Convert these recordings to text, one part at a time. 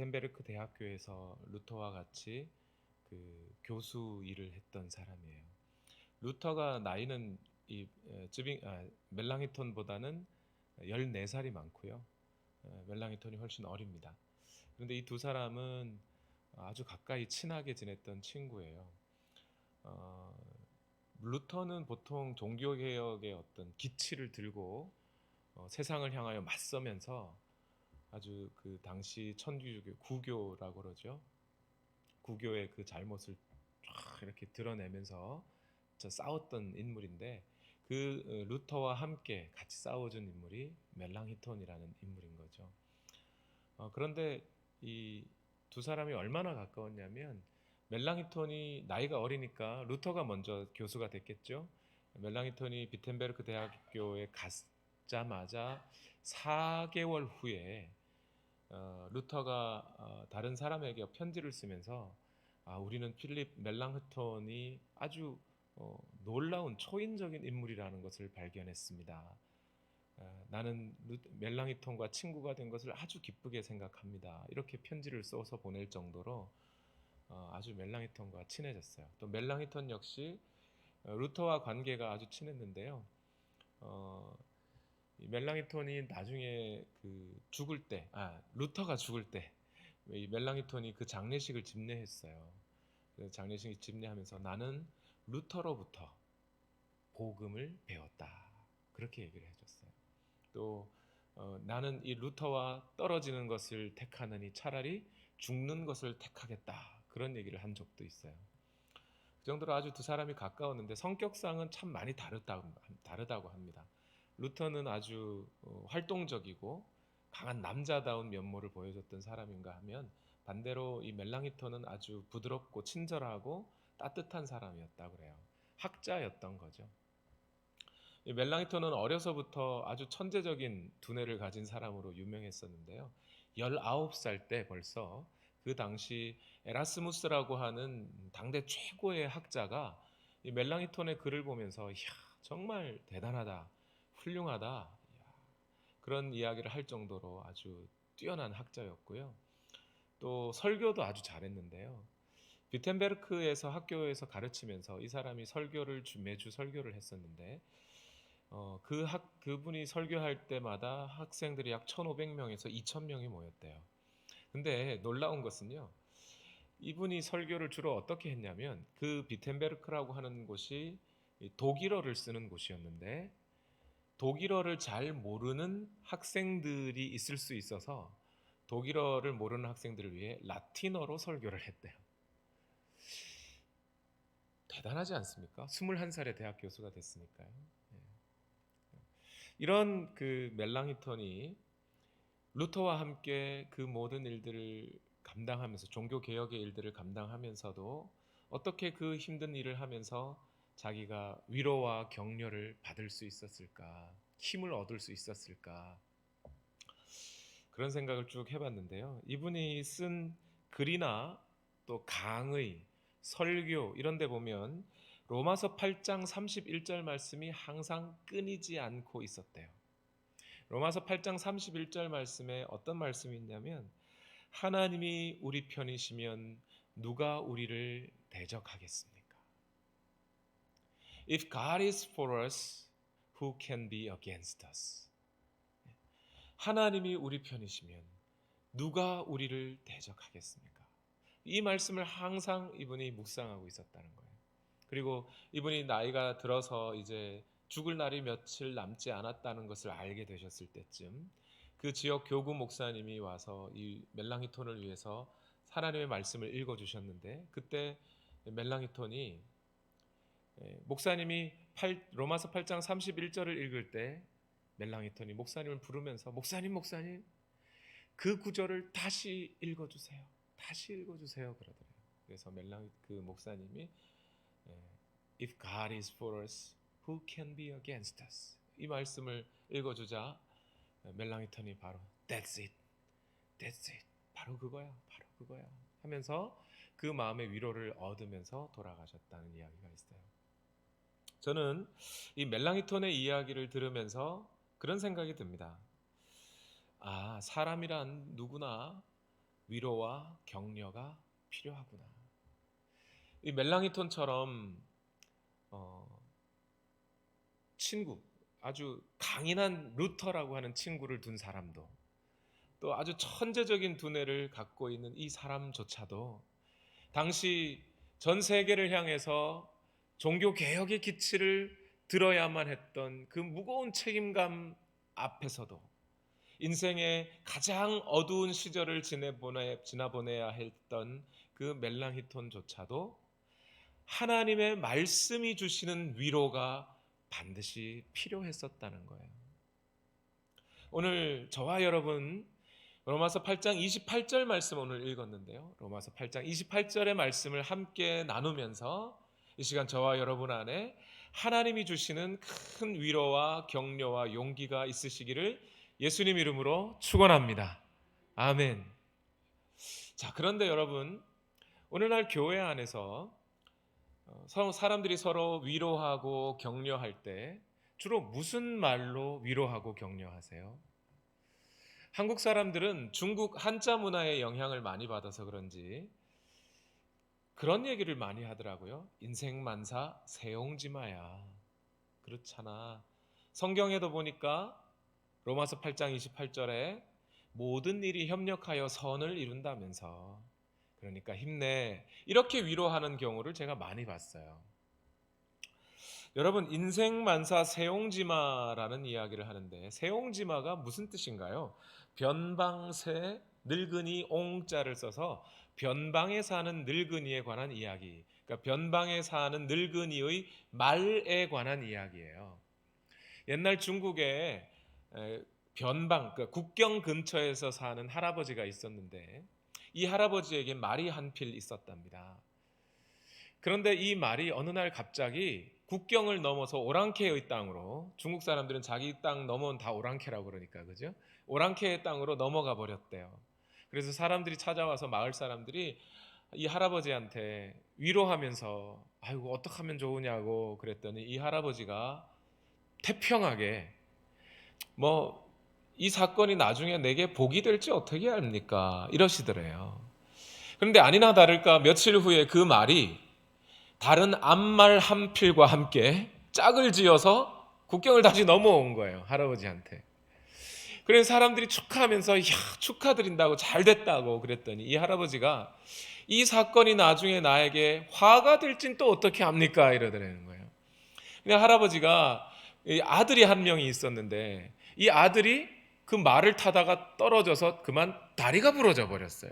비텐베르크 대학교에서 루터와 같이 교수 일을 했던 사람이에요. 루터가 나이는 멜랑이톤보다는 14살이 많고요. 멜랑이톤이 훨씬 어립니다. 그런데 이 두 사람은 아주 가까이 친하게 지냈던 친구예요. 어, 루터는 보통 종교개혁의 어떤 기치를 들고 세상을 향하여 맞서면서 아주 그 당시 천주교 구교라고 그러죠. 구교의 그 잘못을 쫙 이렇게 드러내면서 싸웠던 인물인데 루터와 함께 같이 싸워준 인물이 멜랑히톤이라는 인물인 거죠. 그런데 이 두 사람이 얼마나 가까웠냐면 멜랑히톤이 나이가 어리니까 루터가 먼저 교수가 됐겠죠. 멜랑히톤이 비텐베르크 대학교에 갔자마자 4개월 후에 루터가 다른 사람에게 편지를 쓰면서 우리는 필립 멜랑흐톤이 아주 놀라운 초인적인 인물이라는 것을 발견했습니다. 나는 멜랑히톤과 친구가 된 것을 아주 기쁘게 생각합니다. 이렇게 편지를 써서 보낼 정도로 아주 멜랑히톤과 친해졌어요. 또 멜랑히톤 역시 루터와 관계가 아주 친했는데요. 이 멜랑히톤이 나중에 죽을 때, 루터가 죽을 때, 이 멜랑히톤이 그 장례식을 집례했어요. 그 장례식을 집례하면서 나는 루터로부터 복음을 배웠다. 그렇게 얘기를 해줬어요. 또 나는 이 루터와 떨어지는 것을 택하느니 차라리 죽는 것을 택하겠다. 그런 얘기를 한 적도 있어요. 그 정도로 아주 두 사람이 가까웠는데 성격상은 참 많이 다르다고 합니다. 루터는 아주 활동적이고 강한 남자다운 면모를 보여줬던 사람인가 하면 반대로 이 멜랑히톤은 아주 부드럽고 친절하고 따뜻한 사람이었다고 그래요. 학자였던 거죠. 이 멜랑히톤은 어려서부터 아주 천재적인 두뇌를 가진 사람으로 유명했었는데요. 19살 때 벌써 그 당시 에라스무스라고 하는 당대 최고의 학자가 이 멜랑히톤의 글을 보면서 이야, 정말 대단하다, 훌륭하다, 그런 이야기를 할 정도로 아주 뛰어난 학자였고요. 또 설교도 아주 잘했는데요. 비텐베르크에서 학교에서 가르치면서 이 사람이 매주 설교를 했었는데 그분이 설교할 때마다 학생들이 약 1,500명에서 2,000명이 모였대요. 근데 놀라운 것은요. 이분이 설교를 주로 어떻게 했냐면 그 비텐베르크라고 하는 곳이 독일어를 쓰는 곳이었는데 독일어를 잘 모르는 학생들이 있을 수 있어서 독일어를 모르는 학생들을 위해 라틴어로 설교를 했대요. 대단하지 않습니까? 21살에 대학 교수가 됐으니까요. 이런 멜랑히톤이 루터와 함께 그 모든 일들을 감당하면서 종교 개혁의 일들을 감당하면서도 어떻게 그 힘든 일을 하면서 자기가 위로와 격려를 받을 수 있었을까? 힘을 얻을 수 있었을까? 그런 생각을 쭉 해봤는데요. 이분이 쓴 글이나 또 강의, 설교 이런 데 보면 로마서 8장 31절 말씀이 항상 끊이지 않고 있었대요. 로마서 8장 31절 말씀에 어떤 말씀이 있냐면 하나님이 우리 편이시면 누가 우리를 대적하겠습니까? If God is for us, who can be against us? 하나님이 우리 편이시면 누가 우리를 대적하겠습니까? 이 말씀을 항상 이분이 묵상하고 있었다는 거예요. 그리고 이분이 나이가 들어서 이제 죽을 날이 며칠 남지 않았다는 것을 알게 되셨을 때쯤 그 지역 교구 목사님이 와서 이 멜랑히톤을 위해서 하나님의 말씀을 읽어주셨는데 그때 멜랑히톤이 목사님이 로마서 8장 31절을 읽을 때 멜랑히톤이 목사님을 부르면서 목사님 그 구절을 다시 읽어주세요. 다시 읽어주세요 그러더래요. 그래서 그 목사님이 If God is for us, who can be against us? 이 말씀을 읽어주자 멜랑히턴이 바로 That's it, that's it, 바로 그거야, 바로 그거야 하면서 그 마음의 위로를 얻으면서 돌아가셨다는 이야기가 있어요. 저는 이 멜랑히톤의 이야기를 들으면서 그런 생각이 듭니다. 사람이란 누구나 위로와 격려가 필요하구나. 이 멜랑이톤처럼 친구, 아주 강인한 루터라고 하는 친구를 둔 사람도, 또 아주 천재적인 두뇌를 갖고 있는 이 사람조차도 당시 전 세계를 향해서 종교 개혁의 기치를 들어야만 했던 그 무거운 책임감 앞에서도, 인생의 가장 어두운 시절을 지나보내야 했던 그 멜랑히톤조차도 하나님의 말씀이 주시는 위로가 반드시 필요했었다는 거예요. 오늘 저와 여러분 로마서 8장 28절 말씀 오늘 읽었는데요. 로마서 8장 28절의 말씀을 함께 나누면서 이 시간 저와 여러분 안에 하나님이 주시는 큰 위로와 격려와 용기가 있으시기를 예수님 이름으로 축원합니다. 아멘. 자, 그런데 여러분, 오늘날 교회 안에서 사람들이 서로 위로하고 격려할 때 주로 무슨 말로 위로하고 격려하세요? 한국 사람들은 중국 한자 문화의 영향을 많이 받아서 그런지 그런 얘기를 많이 하더라고요. 인생만사 세옹지마야. 그렇잖아. 성경에도 보니까 로마서 8장 28절에 모든 일이 협력하여 선을 이룬다면서, 그러니까 힘내, 이렇게 위로하는 경우를 제가 많이 봤어요. 여러분, 인생만사 세옹지마라는 이야기를 하는데 세옹지마가 무슨 뜻인가요? 변방세 늙은이 옹자를 써서 변방에 사는 늙은이에 관한 이야기, 그러니까 변방에 사는 늙은이의 말에 관한 이야기예요. 옛날 중국에 변방, 그러니까 국경 근처에서 사는 할아버지가 있었는데 이 할아버지에게 말이 한 필 있었답니다. 그런데 이 말이 어느 날 갑자기 국경을 넘어서 오랑캐의 땅으로, 중국 사람들은 자기 땅 넘어온 다 오랑캐라고 그러니까, 그죠? 오랑캐의 땅으로 넘어가 버렸대요. 그래서 사람들이 찾아와서, 마을 사람들이 이 할아버지한테 위로하면서 아이고 어떻게 하면 좋으냐고 그랬더니 이 할아버지가 태평하게 이 사건이 나중에 내게 복이 될지 어떻게 합니까? 이러시더래요. 그런데 아니나 다를까 며칠 후에 그 말이 다른 앞말 한 필과 함께 짝을 지어서 국경을 다시 넘어온 거예요, 할아버지한테. 그래서 사람들이 축하하면서 야, 축하드린다고, 잘 됐다고 그랬더니 이 할아버지가 이 사건이 나중에 나에게 화가 될진 또 어떻게 합니까? 이러더라는 거예요. 그냥 할아버지가 아들이 한 명이 있었는데 이 아들이 그 말을 타다가 떨어져서 그만 다리가 부러져 버렸어요.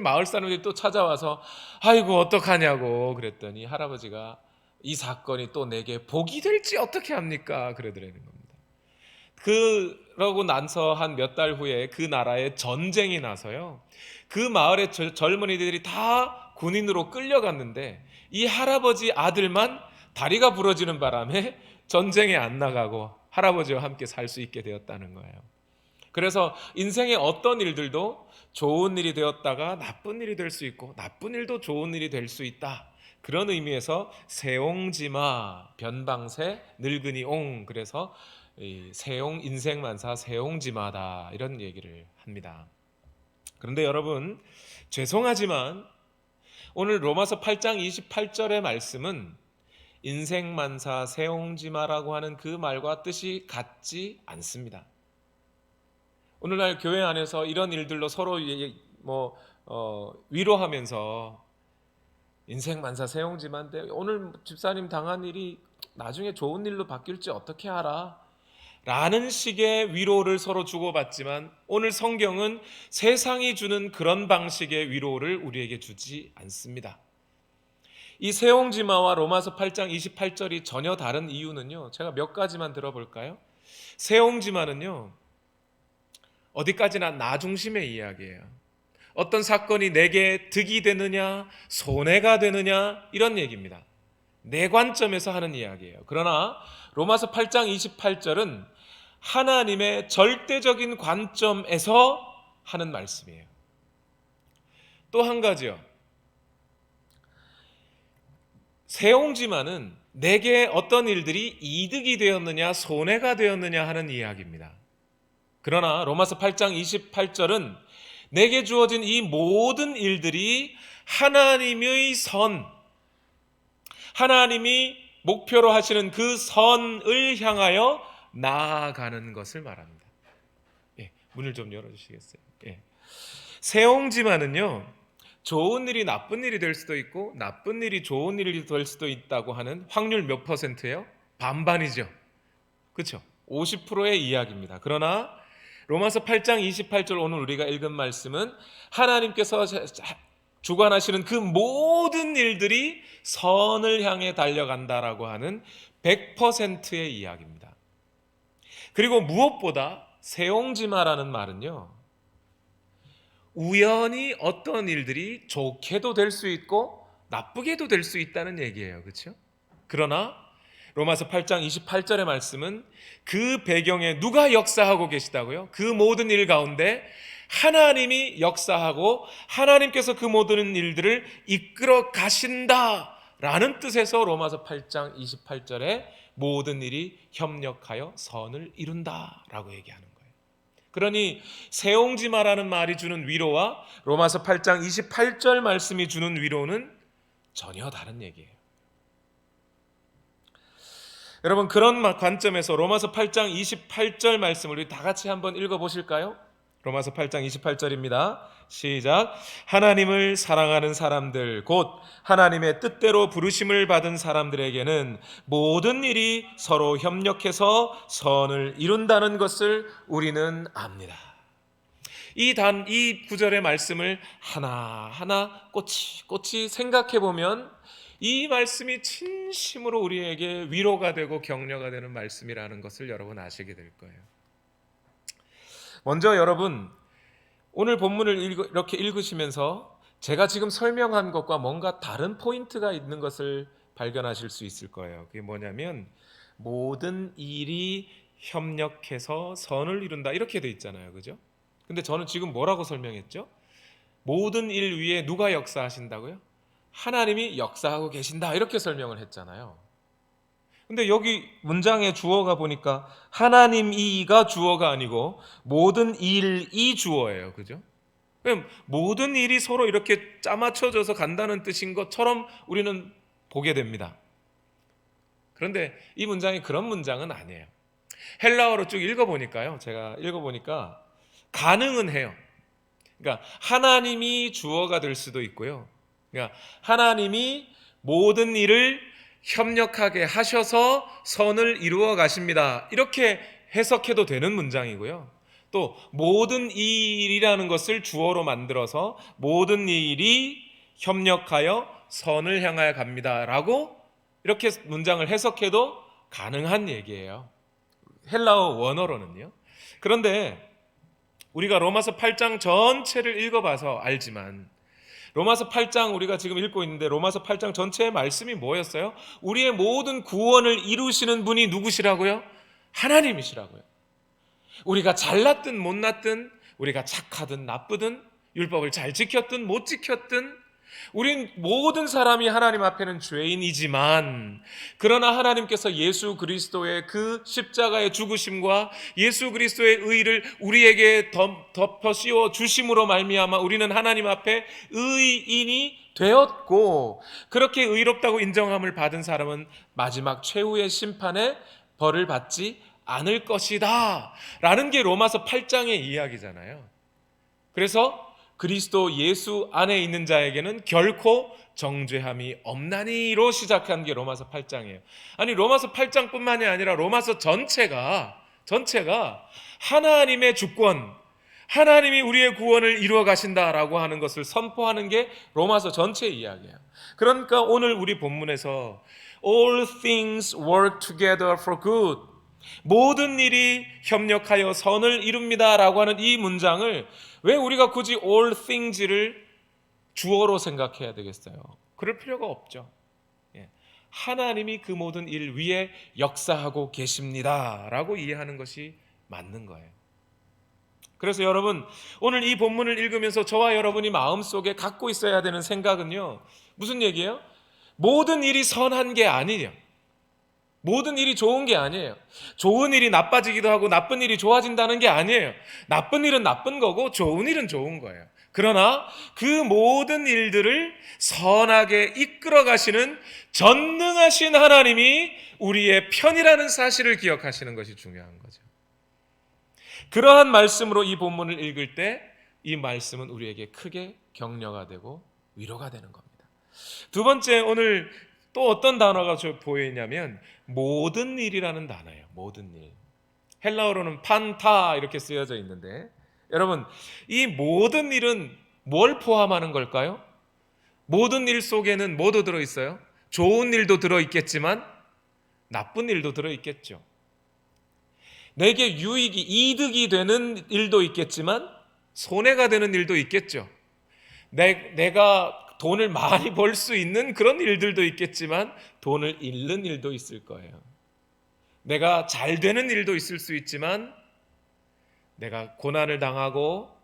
마을 사람들이 또 찾아와서 아이고 어떡하냐고 그랬더니 할아버지가 이 사건이 또 내게 복이 될지 어떻게 합니까? 그러더라는 겁니다. 그러고 나서 한 몇 달 후에 그 나라에 전쟁이 나서요, 그 마을의 젊은이들이 다 군인으로 끌려갔는데 이 할아버지 아들만 다리가 부러지는 바람에 전쟁에 안 나가고 할아버지와 함께 살 수 있게 되었다는 거예요. 그래서 인생의 어떤 일들도 좋은 일이 되었다가 나쁜 일이 될 수 있고 나쁜 일도 좋은 일이 될 수 있다. 그런 의미에서 세옹지마, 변방세, 늙은이 옹, 그래서 세옹, 인생만사 세옹지마다, 이런 얘기를 합니다. 그런데 여러분, 죄송하지만 오늘 로마서 8장 28절의 말씀은 인생만사 세옹지마라고 하는 그 말과 뜻이 같지 않습니다. 오늘날 교회 안에서 이런 일들로 서로 위로하면서 인생만사 세옹지마인데 오늘 집사님 당한 일이 나중에 좋은 일로 바뀔지 어떻게 알아? 라는 식의 위로를 서로 주고받지만 오늘 성경은 세상이 주는 그런 방식의 위로를 우리에게 주지 않습니다. 이 세옹지마와 로마서 8장 28절이 전혀 다른 이유는요, 제가 몇 가지만 들어볼까요? 세옹지마는요, 어디까지나 나 중심의 이야기예요. 어떤 사건이 내게 득이 되느냐 손해가 되느냐 이런 얘기입니다. 내 관점에서 하는 이야기예요. 그러나 로마서 8장 28절은 하나님의 절대적인 관점에서 하는 말씀이에요. 또 한 가지요, 세옹지마는 내게 어떤 일들이 이득이 되었느냐 손해가 되었느냐 하는 이야기입니다. 그러나 로마서 8장 28절은 내게 주어진 이 모든 일들이 하나님의 선, 하나님이 목표로 하시는 그 선을 향하여 나아가는 것을 말합니다. 예, 문을 좀 열어주시겠어요? 예. 세옹지마는요, 좋은 일이 나쁜 일이 될 수도 있고 나쁜 일이 좋은 일이 될 수도 있다고 하는 확률 몇 %예요? 반반이죠. 그렇죠? 50%의 이야기입니다. 그러나 로마서 8장 28절 오늘 우리가 읽은 말씀은 하나님께서 주관하시는 그 모든 일들이 선을 향해 달려간다라고 하는 100%의 이야기입니다. 그리고 무엇보다 세옹지마라는 말은요, 우연히 어떤 일들이 좋게도 될 수 있고 나쁘게도 될 수 있다는 얘기예요. 그렇죠? 그러나 로마서 8장 28절의 말씀은 그 배경에 누가 역사하고 계시다고요? 그 모든 일 가운데 하나님이 역사하고 하나님께서 그 모든 일들을 이끌어 가신다라는 뜻에서 로마서 8장 28절에 모든 일이 협력하여 선을 이룬다라고 얘기하는 거예요. 그러니 세옹지마라는 말이 주는 위로와 로마서 8장 28절 말씀이 주는 위로는 전혀 다른 얘기예요. 여러분, 그런 관점에서 로마서 8장 28절 말씀을 우리 다 같이 한번 읽어보실까요? 로마서 8장 28절입니다. 시작. 하나님을 사랑하는 사람들 곧 하나님의 뜻대로 부르심을 받은 사람들에게는 모든 일이 서로 협력해서 선을 이룬다는 것을 우리는 압니다. 이 구절의 말씀을 하나하나 꼬치꼬치 생각해 보면 이 말씀이 진심으로 우리에게 위로가 되고 격려가 되는 말씀이라는 것을 여러분 아시게 될 거예요. 먼저 여러분, 오늘 본문을 이렇게 읽으시면서 제가 지금 설명한 것과 뭔가 다른 포인트가 있는 것을 발견하실 수 있을 거예요. 그게 뭐냐면 모든 일이 협력해서 선을 이룬다 이렇게 돼 있잖아요. 그죠? 근데 저는 지금 뭐라고 설명했죠? 모든 일 위에 누가 역사하신다고요? 하나님이 역사하고 계신다 이렇게 설명을 했잖아요. 근데 여기 문장의 주어가 보니까 하나님이가 주어가 아니고 모든 일이 주어예요. 그죠? 그럼 모든 일이 서로 이렇게 짜맞춰져서 간다는 뜻인 것처럼 우리는 보게 됩니다. 그런데 이 문장이 그런 문장은 아니에요. 헬라어로 쭉 읽어보니까요. 제가 읽어보니까 가능은 해요. 그러니까 하나님이 주어가 될 수도 있고요. 그러니까 하나님이 모든 일을 협력하게 하셔서 선을 이루어 가십니다. 이렇게 해석해도 되는 문장이고요. 또 모든 일이라는 것을 주어로 만들어서 모든 일이 협력하여 선을 향하여 갑니다 라고 이렇게 문장을 해석해도 가능한 얘기예요. 헬라어 원어로는요. 그런데 우리가 로마서 8장 전체를 읽어봐서 알지만 로마서 8장 우리가 지금 읽고 있는데 로마서 8장 전체의 말씀이 뭐였어요? 우리의 모든 구원을 이루시는 분이 누구시라고요? 하나님이시라고요. 우리가 잘났든 못났든 우리가 착하든 나쁘든 율법을 잘 지켰든 못 지켰든 우린 모든 사람이 하나님 앞에는 죄인이지만 그러나 하나님께서 예수 그리스도의 그 십자가의 죽으심과 예수 그리스도의 의를 우리에게 덮어 씌워 주심으로 말미암아 우리는 하나님 앞에 의인이 되었고 그렇게 의롭다고 인정함을 받은 사람은 마지막 최후의 심판에 벌을 받지 않을 것이다 라는 게 로마서 8장의 이야기잖아요. 그래서 그리스도 예수 안에 있는 자에게는 결코 정죄함이 없나니로 시작한 게 로마서 8장이에요. 아니 로마서 8장뿐만이 아니라 로마서 전체가 하나님의 주권, 하나님이 우리의 구원을 이루어 가신다라고 하는 것을 선포하는 게 로마서 전체의 이야기예요. 그러니까 오늘 우리 본문에서 All things work together for good, 모든 일이 협력하여 선을 이룹니다 라고 하는 이 문장을 왜 우리가 굳이 all things를 주어로 생각해야 되겠어요? 그럴 필요가 없죠. 하나님이 그 모든 일 위에 역사하고 계십니다 라고 이해하는 것이 맞는 거예요. 그래서 여러분 오늘 이 본문을 읽으면서 저와 여러분이 마음속에 갖고 있어야 되는 생각은요, 무슨 얘기예요? 모든 일이 선한 게 아니에요. 모든 일이 좋은 게 아니에요. 좋은 일이 나빠지기도 하고 나쁜 일이 좋아진다는 게 아니에요. 나쁜 일은 나쁜 거고 좋은 일은 좋은 거예요. 그러나 그 모든 일들을 선하게 이끌어 가시는 전능하신 하나님이 우리의 편이라는 사실을 기억하시는 것이 중요한 거죠. 그러한 말씀으로 이 본문을 읽을 때 이 말씀은 우리에게 크게 격려가 되고 위로가 되는 겁니다. 두 번째, 오늘 또 어떤 단어가 보이냐면 모든 일이라는 단어예요. 모든 일. 헬라어로는 판타 이렇게 쓰여져 있는데, 여러분, 이 모든 일은 뭘 포함하는 걸까요? 모든 일 속에는 뭐도 들어있어요? 좋은 일도 들어있겠지만 나쁜 일도 들어있겠죠. 내게 유익이, 이득이 되는 일도 있겠지만 손해가 되는 일도 있겠죠. 내가 돈을 많이 벌 수 있는 그런 일들도 있겠지만 돈을 잃는 일도 있을 거예요. 내가 잘 되는 일도 있을 수 있지만 내가 고난을 당하고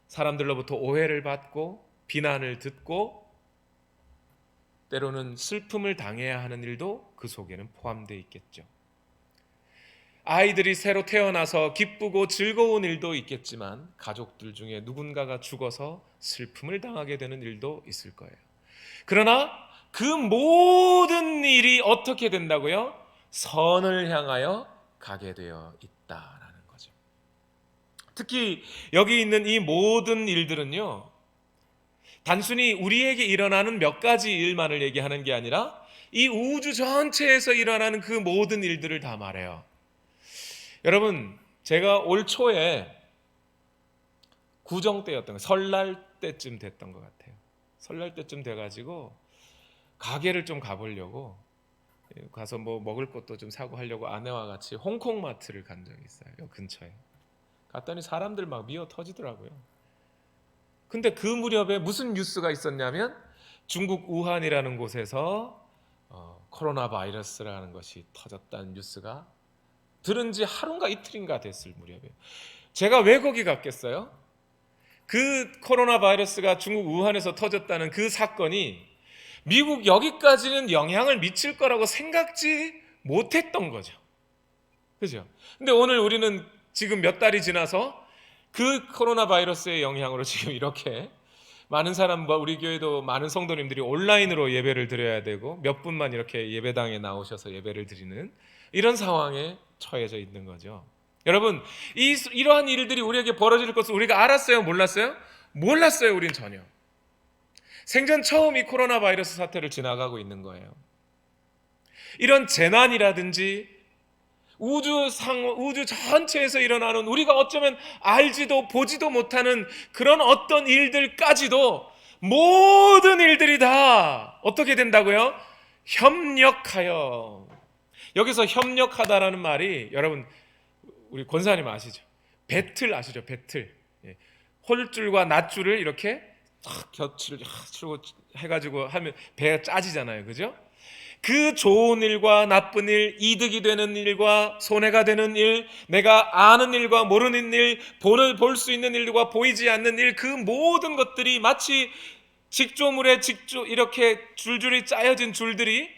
사람들로부터 오해를 받고 비난을 듣고 때로는 슬픔을 당해야 하는 일도 그 속에는 포함되어 있겠죠. 아이들이 새로 태어나서 기쁘고 즐거운 일도 있겠지만 가족들 중에 누군가가 죽어서 슬픔을 당하게 되는 일도 있을 거예요. 그러나 그 모든 일이 어떻게 된다고요? 선을 향하여 가게 되어 있다라는 거죠. 특히 여기 있는 이 모든 일들은요, 단순히 우리에게 일어나는 몇 가지 일만을 얘기하는 게 아니라 이 우주 전체에서 일어나는 그 모든 일들을 다 말해요. 여러분, 제가 올 초에 구정 때였던 거, 설날 때쯤 됐던 것 같아요. 설날 때쯤 돼가지고 가게를 좀 가보려고 가서 뭐 먹을 것도 좀 사고 하려고 아내와 같이 홍콩 마트를 간 적이 있어요. 요 근처에 갔더니 사람들 막 미어 터지더라고요. 근데 그 무렵에 무슨 뉴스가 있었냐면 중국 우한이라는 곳에서 코로나 바이러스라는 것이 터졌다는 뉴스가 들은 지 하루인가 이틀인가 됐을 무렵이에요. 제가 왜 거기 갔겠어요? 그 코로나 바이러스가 중국 우한에서 터졌다는 그 사건이 미국 여기까지는 영향을 미칠 거라고 생각지 못했던 거죠. 그죠? 근데 오늘 우리는 지금 몇 달이 지나서 그 코로나 바이러스의 영향으로 지금 이렇게 많은 사람과 우리 교회도 많은 성도님들이 온라인으로 예배를 드려야 되고 몇 분만 이렇게 예배당에 나오셔서 예배를 드리는 이런 상황에 처해져 있는 거죠. 여러분, 이러한 일들이 우리에게 벌어질 것을 우리가 알았어요? 몰랐어요? 몰랐어요. 우린 전혀. 생전 처음 이 코로나 바이러스 사태를 지나가고 있는 거예요. 이런 재난이라든지 우주 전체에서 일어나는 우리가 어쩌면 알지도 보지도 못하는 그런 어떤 일들까지도 모든 일들이 다 어떻게 된다고요? 협력하여. 여기서 협력하다라는 말이 여러분 우리 권사님 아시죠? 배틀 아시죠? 배틀. 홀줄과 낫줄을 이렇게 곁을 해가지고 하면 배가 짜지잖아요. 그죠? 그 좋은 일과 나쁜 일, 이득이 되는 일과 손해가 되는 일, 내가 아는 일과 모르는 일, 볼 수 있는 일과 보이지 않는 일, 그 모든 것들이 마치 직조물에 이렇게 줄줄이 짜여진 줄들이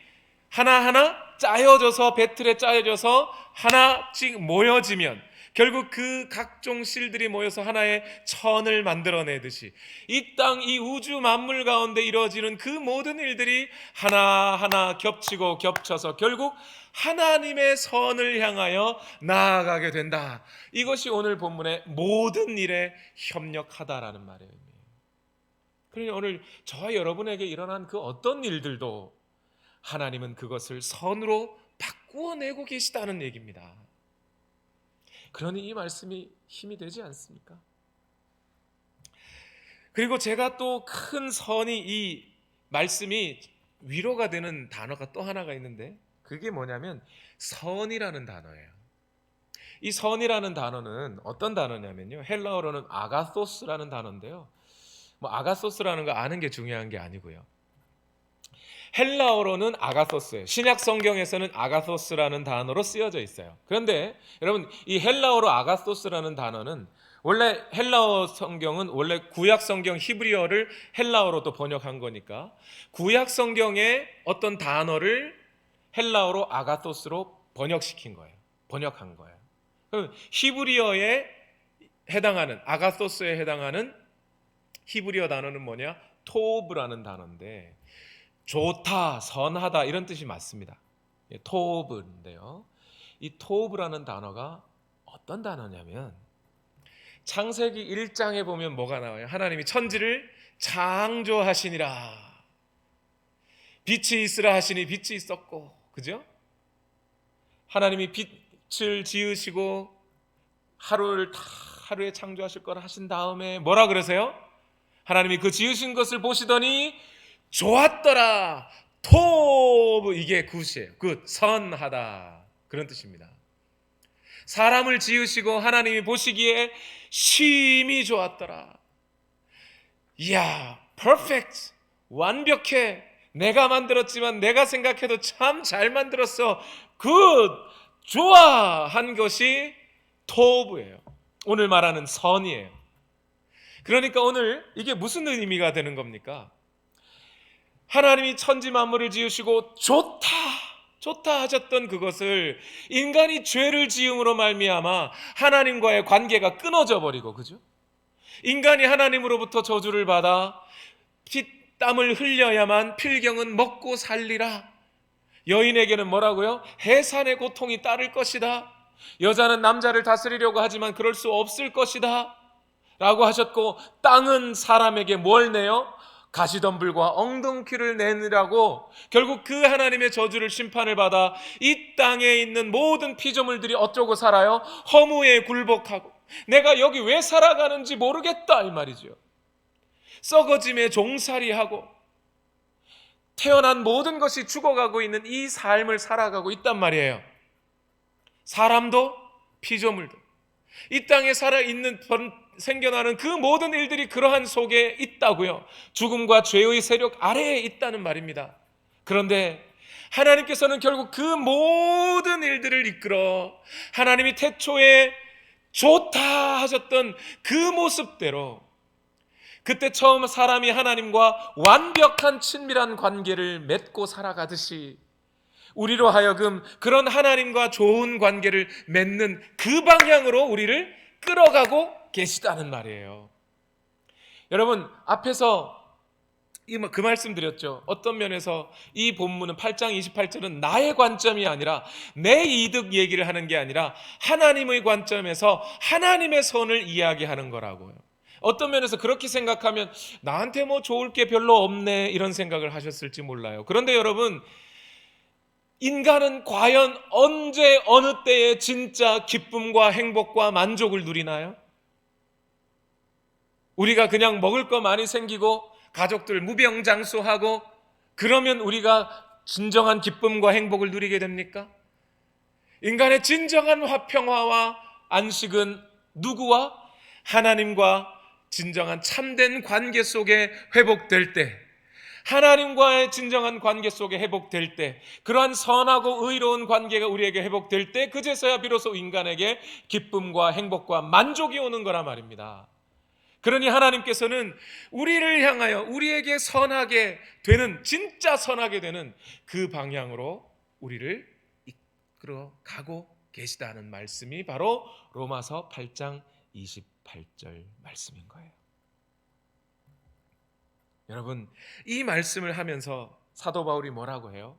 하나하나 짜여져서 배틀에 짜여져서 하나씩 모여지면 결국 그 각종 실들이 모여서 하나의 천을 만들어내듯이 이 땅, 이 우주 만물 가운데 이루어지는 그 모든 일들이 하나하나 겹치고 겹쳐서 결국 하나님의 선을 향하여 나아가게 된다. 이것이 오늘 본문의 모든 일에 협력하다라는 말이에요. 그러니 오늘 저와 여러분에게 일어난 그 어떤 일들도 하나님은 그것을 선으로 바꾸어내고 계시다는 얘기입니다. 그러니 이 말씀이 힘이 되지 않습니까? 그리고 제가 또 큰 선이 이 말씀이 위로가 되는 단어가 또 하나가 있는데 그게 뭐냐면 선이라는 단어예요. 이 선이라는 단어는 어떤 단어냐면요, 헬라어로는 아가소스라는 단어인데요, 뭐 아가소스라는 거 아는 게 중요한 게 아니고요, 헬라어로는 아가소스예요. 신약 성경에서는 아가소스라는 단어로 쓰여져 있어요. 그런데 여러분, 이 헬라어로 아가소스라는 단어는 원래 헬라어 성경은 원래 구약 성경 히브리어를 헬라어로 또 번역한 거니까 구약 성경의 어떤 단어를 헬라어로 아가토스로 번역시킨 거예요. 번역한 거예요. 그럼 히브리어에 해당하는, 아가토스에 해당하는 히브리어 단어는 뭐냐? 토브라는 단어인데, 좋다, 선하다 이런 뜻이 맞습니다. 토브인데요. 이 토브라는 단어가 어떤 단어냐면 창세기 1장에 보면 뭐가 나와요? 하나님이 천지를 창조하시니라. 빛이 있으라 하시니 빛이 있었고, 그죠? 하나님이 빛을 지으시고 하루에 창조하실 거라 하신 다음에 뭐라 그러세요? 하나님이 그 지으신 것을 보시더니 좋았더라. 토브, 이게 굿이에요. 굿, 선하다, 그런 뜻입니다. 사람을 지으시고 하나님이 보시기에 심히 좋았더라. 이야, perfect, 완벽해. 내가 만들었지만 내가 생각해도 참 잘 만들었어. good, 좋아 한 것이 토브예요. 오늘 말하는 선이에요. 그러니까 오늘 이게 무슨 의미가 되는 겁니까? 하나님이 천지 만물을 지으시고 좋다 하셨던 그것을 인간이 죄를 지음으로 말미암아 하나님과의 관계가 끊어져 버리고, 그죠? 인간이 하나님으로부터 저주를 받아 땀을 흘려야만 필경은 먹고 살리라. 여인에게는 뭐라고요? 해산의 고통이 따를 것이다. 여자는 남자를 다스리려고 하지만 그럴 수 없을 것이다 라고 하셨고, 땅은 사람에게 뭘 내요? 가시덤불과 엉겅퀴를 내느라고 결국 그 하나님의 저주를, 심판을 받아 이 땅에 있는 모든 피조물들이 어쩌고 살아요? 허무에 굴복하고 내가 여기 왜 살아가는지 모르겠다 이 말이죠. 썩어짐에 종살이하고 태어난 모든 것이 죽어가고 있는 이 삶을 살아가고 있단 말이에요. 사람도 피조물도 이 땅에 살아있는, 생겨나는 그 모든 일들이 그러한 속에 있다고요. 죽음과 죄의 세력 아래에 있다는 말입니다. 그런데 하나님께서는 결국 그 모든 일들을 이끌어 하나님이 태초에 좋다 하셨던 그 모습대로, 그때 처음 사람이 하나님과 완벽한 친밀한 관계를 맺고 살아가듯이 우리로 하여금 그런 하나님과 좋은 관계를 맺는 그 방향으로 우리를 끌어가고 계시다는 말이에요. 여러분, 앞에서 그 말씀 드렸죠. 어떤 면에서 이 본문은 8장 28절은 나의 관점이 아니라, 내 이득 얘기를 하는 게 아니라 하나님의 관점에서 하나님의 선을 이야기하는 거라고요. 어떤 면에서 그렇게 생각하면 나한테 뭐 좋을 게 별로 없네 이런 생각을 하셨을지 몰라요. 그런데 여러분, 인간은 과연 언제 어느 때에 진짜 기쁨과 행복과 만족을 누리나요? 우리가 그냥 먹을 거 많이 생기고 가족들 무병장수하고 그러면 우리가 진정한 기쁨과 행복을 누리게 됩니까? 인간의 진정한 화평화와 안식은 누구와? 하나님과 진정한 참된 관계 속에 회복될 때, 하나님과의 진정한 관계 속에 회복될 때, 그러한 선하고 의로운 관계가 우리에게 회복될 때, 그제서야 비로소 인간에게 기쁨과 행복과 만족이 오는 거란 말입니다. 그러니 하나님께서는 우리를 향하여 우리에게 선하게 되는, 진짜 선하게 되는 그 방향으로 우리를 이끌어 가고 계시다는 말씀이 바로 로마서 8장 28절 말씀인 거예요. 여러분, 이 말씀을 하면서 사도 바울이 뭐라고 해요?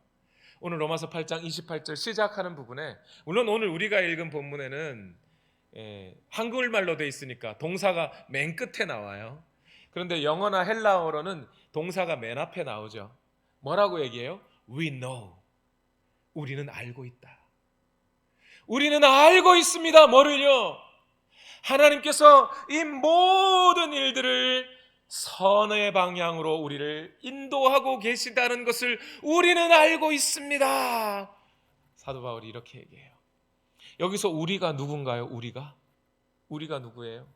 오늘 로마서 8장 28절 시작하는 부분에, 물론 오늘 우리가 읽은 본문에는 한글말로 돼 있으니까 동사가 맨 끝에 나와요. 그런데 영어나 헬라어로는 동사가 맨 앞에 나오죠. 뭐라고 얘기해요? We know. 우리는 알고 있다. 우리는 알고 있습니다. 뭐를요? 하나님께서 이 모든 일들을 선의 방향으로 우리를 인도하고 계시다는 것을 우리는 알고 있습니다. 사도 바울이 이렇게 얘기해요. 여기서 우리가 누군가요? 우리가 누구예요?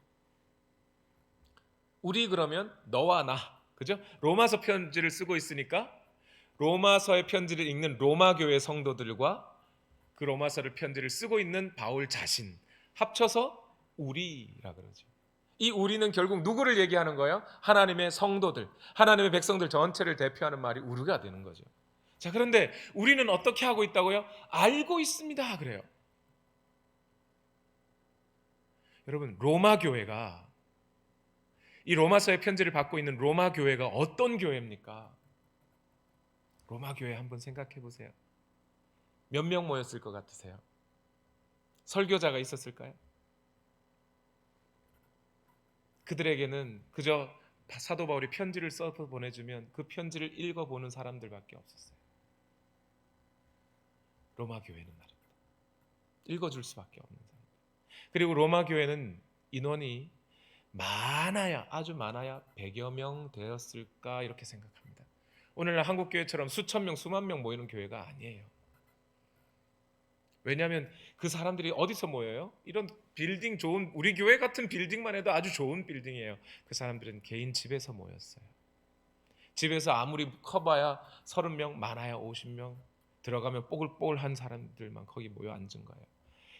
우리 그러면 너와 나, 그죠? 로마서 편지를 쓰고 있으니까 로마서의 편지를 읽는 로마 교회 성도들과 그 로마서를 편지를 쓰고 있는 바울 자신 합쳐서 우리라 그러죠. 이 우리는 결국 누구를 얘기하는 거예요? 하나님의 성도들, 하나님의 백성들 전체를 대표하는 말이 우리가 되는 거죠. 자, 그런데 우리는 어떻게 하고 있다고요? 알고 있습니다. 그래요. 여러분, 로마 교회가, 이 로마서의 편지를 받고 있는 로마 교회가 어떤 교회입니까? 로마 교회 한번 생각해 보세요. 몇 명 모였을 것 같으세요? 설교자가 있었을까요? 그들에게는 그저 사도 바울이 편지를 써서 보내주면 그 편지를 읽어보는 사람들밖에 없었어요. 로마 교회는 말입니다. 읽어줄 수밖에 없는 사람. 그리고 로마 교회는 인원이 많아야, 아주 많아야 100여 명 되었을까 이렇게 생각합니다. 오늘날 한국 교회처럼 수천 명, 수만 명 모이는 교회가 아니에요. 왜냐하면 그 사람들이 어디서 모여요? 이런 빌딩, 좋은, 우리 교회 같은 빌딩만 해도 아주 좋은 빌딩이에요. 그 사람들은 개인 집에서 모였어요. 집에서 아무리 커봐야 30명, 많아야 50명, 들어가면 뽀글뽀글한 사람들만 거기 모여 앉은 거예요.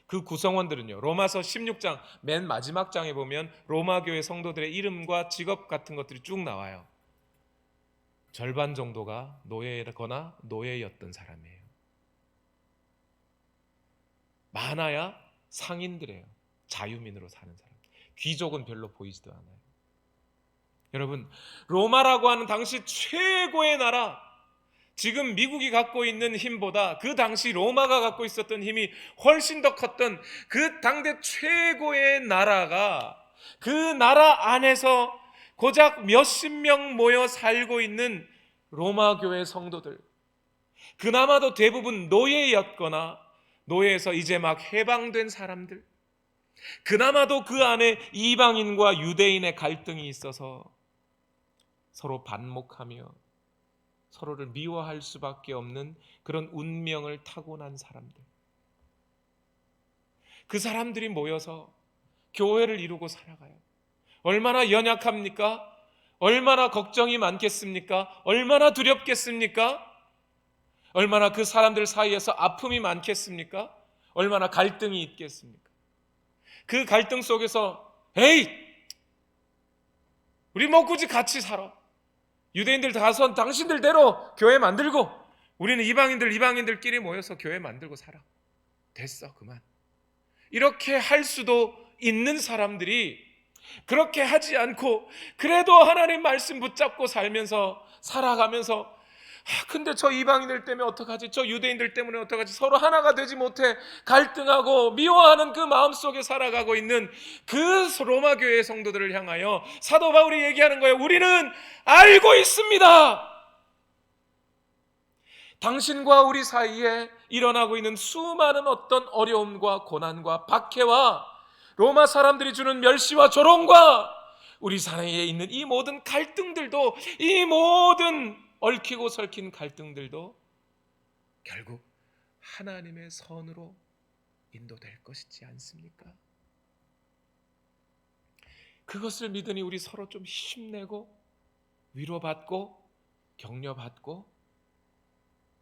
그 구성원들은요, 로마서 16장 맨 마지막 장에 보면 로마 교회 성도들의 이름과 직업 같은 것들이 쭉 나와요. 절반 정도가 노예거나 노예였던 사람이에요. 많아야 상인들이에요. 자유민으로 사는 사람. 귀족은 별로 보이지도 않아요. 여러분, 로마라고 하는 당시 최고의 나라, 지금 미국이 갖고 있는 힘보다 그 당시 로마가 갖고 있었던 힘이 훨씬 더 컸던 그 당대 최고의 나라가, 그 나라 안에서 고작 몇십 명 모여 살고 있는 로마 교회 성도들, 그나마도 대부분 노예였거나 노예에서 이제 막 해방된 사람들, 그나마도 그 안에 이방인과 유대인의 갈등이 있어서 서로 반목하며 서로를 미워할 수밖에 없는 그런 운명을 타고난 사람들, 그 사람들이 모여서 교회를 이루고 살아가요. 얼마나 연약합니까? 얼마나 걱정이 많겠습니까? 얼마나 두렵겠습니까? 얼마나 그 사람들 사이에서 아픔이 많겠습니까? 얼마나 갈등이 있겠습니까? 그 갈등 속에서 에이, 우리 뭐 굳이 같이 살아. 유대인들 가서 당신들대로 교회 만들고 우리는 이방인들끼리 모여서 교회 만들고 살아. 됐어, 그만. 이렇게 할 수도 있는 사람들이 그렇게 하지 않고 그래도 하나님 말씀 붙잡고 살면서 살아가면서 근데 저 이방인들 때문에 어떡하지? 저 유대인들 때문에 어떡하지? 서로 하나가 되지 못해 갈등하고 미워하는 그 마음속에 살아가고 있는 그 로마 교회의 성도들을 향하여 사도 바울이 얘기하는 거예요. 우리는 알고 있습니다. 당신과 우리 사이에 일어나고 있는 수많은 어떤 어려움과 고난과 박해와 로마 사람들이 주는 멸시와 조롱과 우리 사이에 있는 이 모든 갈등들도, 이 모든 얽히고 설킨 갈등들도 결국 하나님의 선으로 인도될 것이지 않습니까? 그것을 믿으니 우리 서로 좀 힘내고 위로받고 격려받고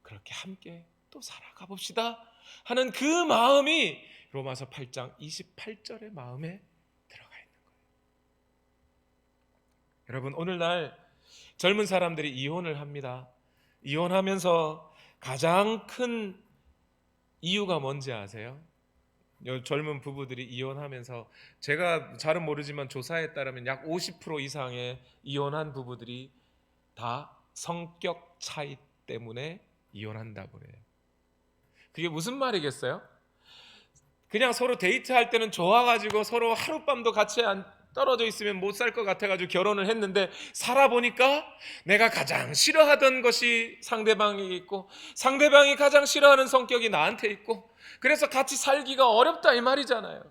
그렇게 함께 또 살아가 봅시다 하는 그 마음이 로마서 8장 28절의 마음에 들어가 있는 거예요. 여러분, 오늘날 젊은 사람들이 이혼을 합니다. 이혼하면서 가장 큰 이유가 뭔지 아세요? 젊은 부부들이 이혼하면서, 제가 잘은 모르지만 조사에 따르면 약 50% 이상의 이혼한 부부들이 다 성격 차이 때문에 이혼한다고 그래요. 그게 무슨 말이겠어요? 그냥 서로 데이트할 때는 좋아가지고 서로 하룻밤도 같이 떨어져 있으면 못 살 것 같아가지고 결혼을 했는데 살아보니까 내가 가장 싫어하던 것이 상대방에게 있고 상대방이 가장 싫어하는 성격이 나한테 있고 그래서 같이 살기가 어렵다 이 말이잖아요.